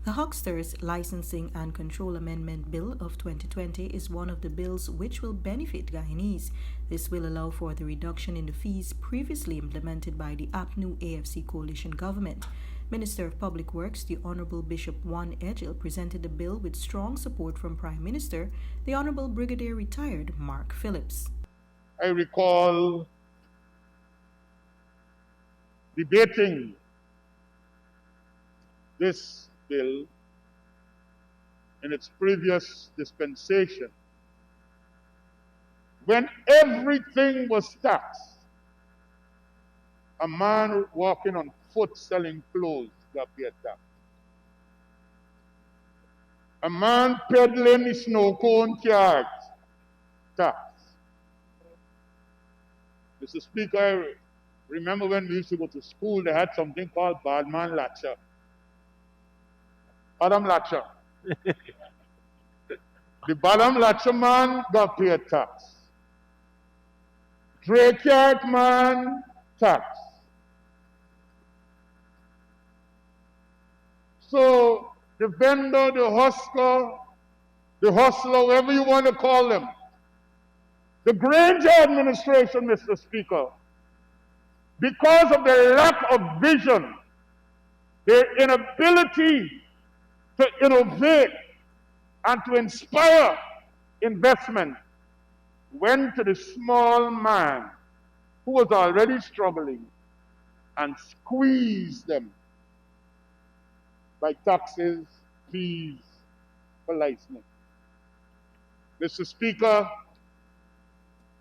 The Hucksters Licensing and Control Amendment Bill of 2020 is one of the bills which will benefit Guyanese. This will allow for the reduction in the fees previously implemented by the APNU AFC coalition government. Minister of Public Works, the Honorable Bishop Juan Edgil, presented the bill with strong support from Prime Minister, the Honorable Brigadier Retired Mark Phillips. I recall debating this bill in its previous dispensation when everything was taxed. A man walking on foot selling clothes got paid tax. A man peddling his snow cone carts, tax. Mr. Speaker, I remember when we used to go to school, they had something called Badman Latcher. Adam Latcher. The bottom Latcher man got paid tax. Drake yard man, tax. So the vendor, the husker, the hustler, whatever you want to call them, the Granger administration, Mr. Speaker, because of their lack of vision, their inability to innovate and to inspire investment, went to the small man who was already struggling and squeezed them by taxes, fees, for licensing. Mr. Speaker,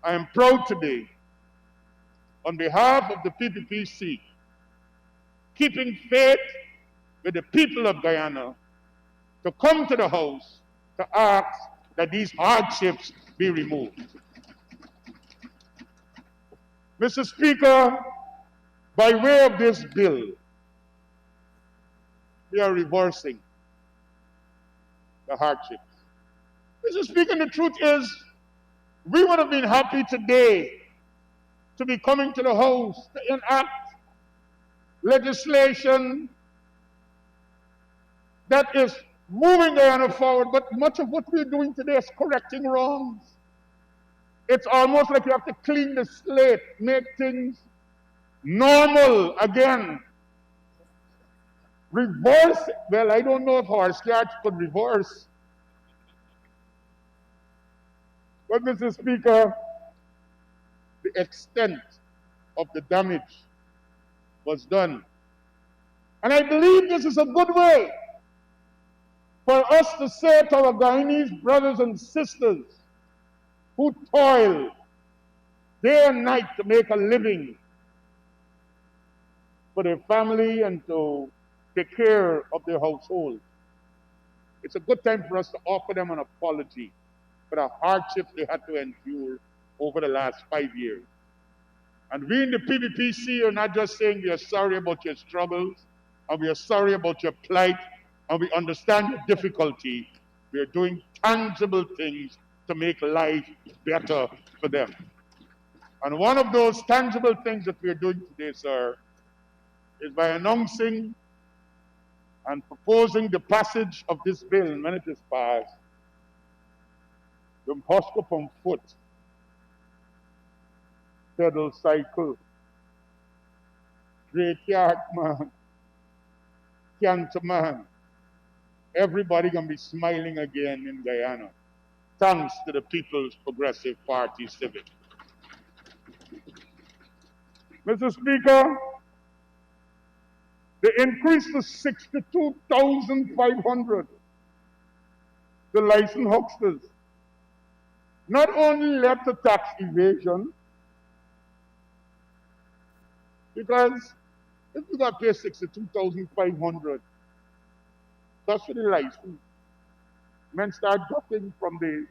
I am proud today, on behalf of the PPPC, keeping faith with the people of Guyana, to come to the House to ask that these hardships be removed. Mr. Speaker, by way of this bill, we are reversing the hardships. Mr. Speaker, the truth is, we would have been happy today to be coming to the House to enact legislation that is moving Guyana forward, but much of what we're doing today is correcting wrongs. It's almost like you have to clean the slate, make things normal again. Reverse, well, I don't know if horse carts could reverse. But Mr. Speaker, the extent of the damage was done. And I believe this is a good way for us to say to our Guyanese brothers and sisters who toil day and night to make a living for their family and to take care of their household. It's a good time for us to offer them an apology for the hardships they had to endure over the last 5 years. And we in the PPPC are not just saying we are sorry about your struggles, and we are sorry about your plight, and we understand your difficulty. We are doing tangible things to make life better for them. And one of those tangible things that we are doing today, sir, is by announcing and proposing the passage of this bill. When it is passed, the Husker on foot, pedal cycle, great yard man, cancer man, everybody gonna be smiling again in Guyana, thanks to the People's Progressive Party Civic. Mr. Speaker, they increased to 62,500 the licensed hucksters. Not only led to tax evasion, because if you got paid 62,500, that's for the license. Men start dropping from the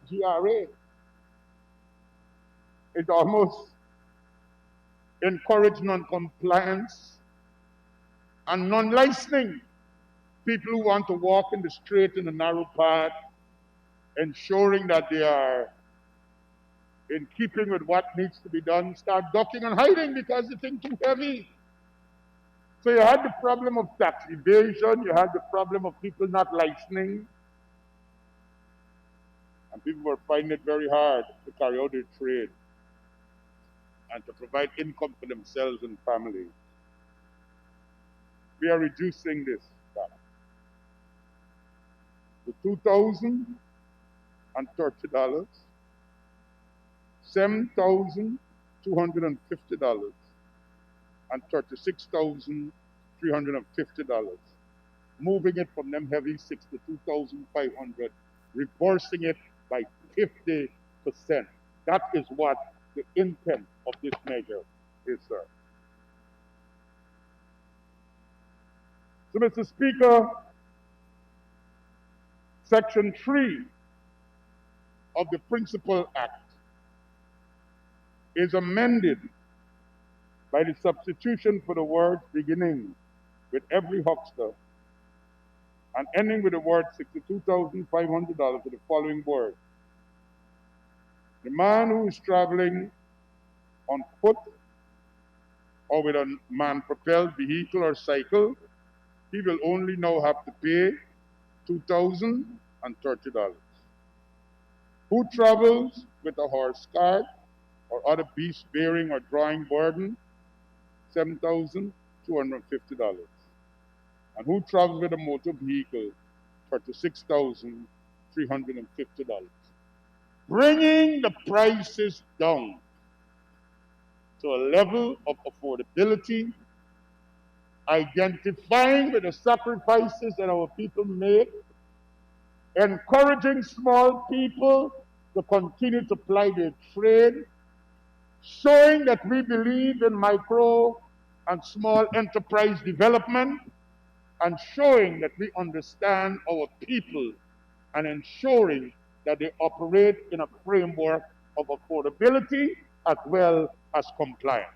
GRA. It almost encouraged non-compliance and non-licensing. People who want to walk in the straight and the narrow path, ensuring that they are in keeping with what needs to be done, start ducking and hiding because they think too heavy. So you had the problem of tax evasion, you had the problem of people not licensing, and people were finding it very hard to carry out their trade and to provide income for themselves and families. We are reducing this back to $2,030, $7,250, and $36,350. Moving it from them heavy 62,500, reversing it by 50%. That is what the intent of this measure is, sir. So, Mr. Speaker, Section 3 of the Principal Act is amended by the substitution for the words beginning with every huckster and ending with the word $62,500 with the following words. The man who is traveling on foot or with a man-propelled vehicle or cycle, he will only now have to pay $2,030. Who travels with a horse cart or other beast-bearing or drawing burden, $7,250. And who travels with a motor vehicle, $36,350. Bringing the prices down to a level of affordability, identifying with the sacrifices that our people make, encouraging small people to continue to ply their trade, showing that we believe in micro and small enterprise development, and showing that we understand our people and ensuring that they operate in a framework of affordability as well as compliance.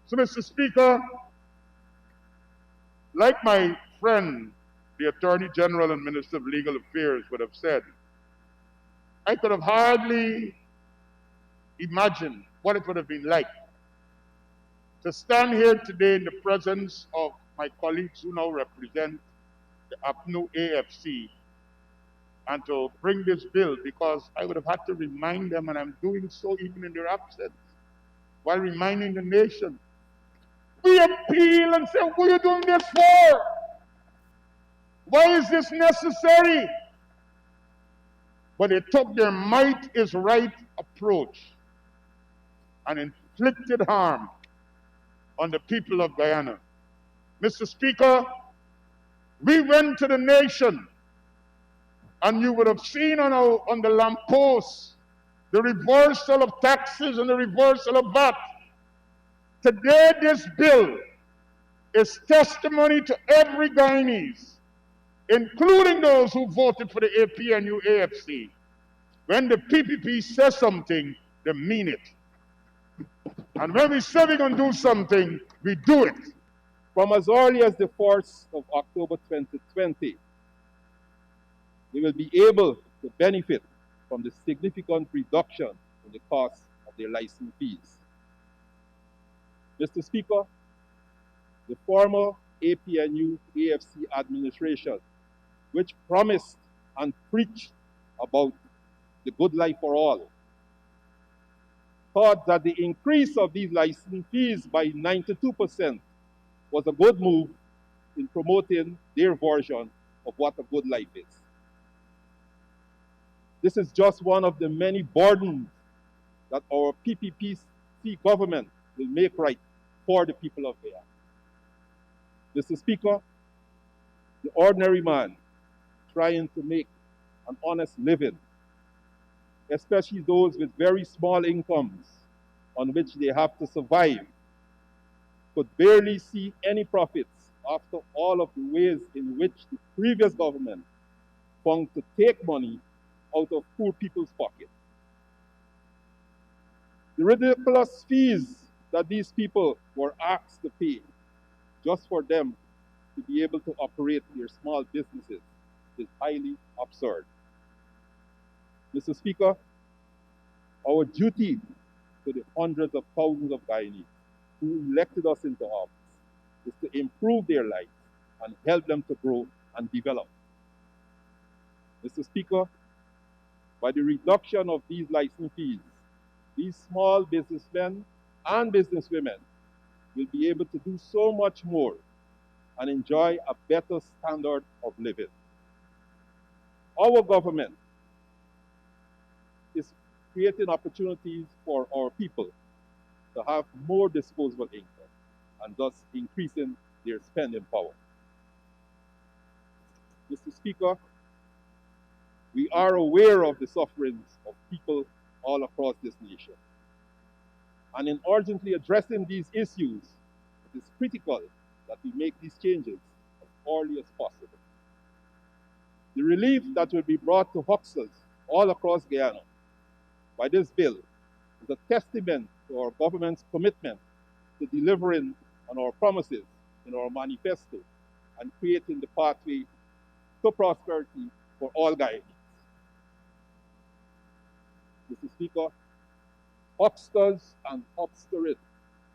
So, Mr. Speaker, like my friend, the Attorney General and Minister of Legal Affairs would have said, I could have hardly imagined what it would have been like to stand here today in the presence of my colleagues who now represent the APNU AFC and to bring this bill, because I would have had to remind them, and I'm doing so even in their absence, while reminding the nation. We appeal and say, what are you doing this for? Why is this necessary? But they took their might is right approach and inflicted harm on the people of Guyana. Mr. Speaker, we went to the nation, and you would have seen on the lampposts the reversal of taxes and the reversal of VAT. Today, this bill is testimony to every Guyanese, including those who voted for the APNU AFC. When the PPP says something, they mean it. And when we say we're going to do something, we do it. From as early as the 1st of October 2020, they will be able to benefit from the significant reduction in the cost of their license fees. Mr. Speaker, the former APNU AFC administration, which promised and preached about the good life for all, thought that the increase of these license fees by 92% was a good move in promoting their version of what a good life is. This is just one of the many burdens that our PPPC government will make right for the people of Guyana. Mr. Speaker, the ordinary man trying to make an honest living, especially those with very small incomes on which they have to survive, could barely see any profits after all of the ways in which the previous government found to take money out of poor people's pockets. The ridiculous fees that these people were asked to pay just for them to be able to operate their small businesses is highly absurd. Mr. Speaker, our duty to the hundreds of thousands of Guyanese who elected us into office is to improve their lives and help them to grow and develop. Mr. Speaker, by the reduction of these license fees, these small businessmen and businesswomen will be able to do so much more and enjoy a better standard of living. Our government is creating opportunities for our people to have more disposable income and thus increasing their spending power. Mr. Speaker, we are aware of the sufferings of people all across this nation. And in urgently addressing these issues, it is critical that we make these changes as early as possible. The relief that will be brought to Hucksters all across Guyana by this bill is a testament to our government's commitment to delivering on our promises in our manifesto and creating the pathway to prosperity for all Guyanese. Mr. Speaker, Hucksters and Hucksterism,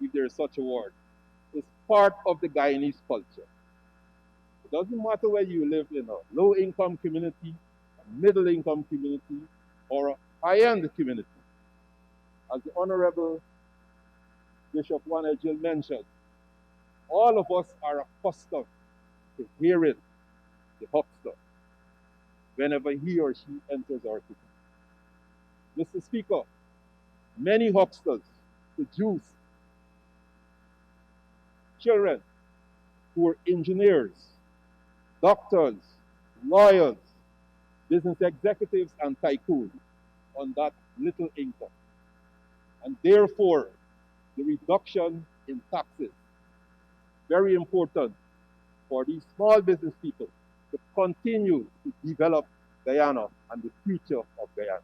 if there is such a word, is part of the Guyanese culture. It doesn't matter whether you live in a low-income community, a middle-income community, or a high-end community. As the Honorable Bishop Wanajil mentioned, all of us are accustomed to hearing the huckster whenever he or she enters our city. Mr. Speaker, many hucksters produce children who are engineers, doctors, lawyers, business executives, and tycoons on that little income. And therefore, the reduction in taxes, very important for these small business people to continue to develop Guyana and the future of Guyana.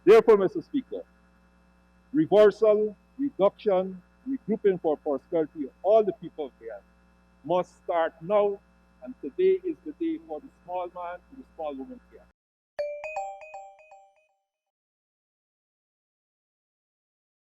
Therefore, Mr. Speaker, reversal, reduction, regrouping for prosperity of all the people of Guyana must start now, and today is the day for the small man and the small woman here.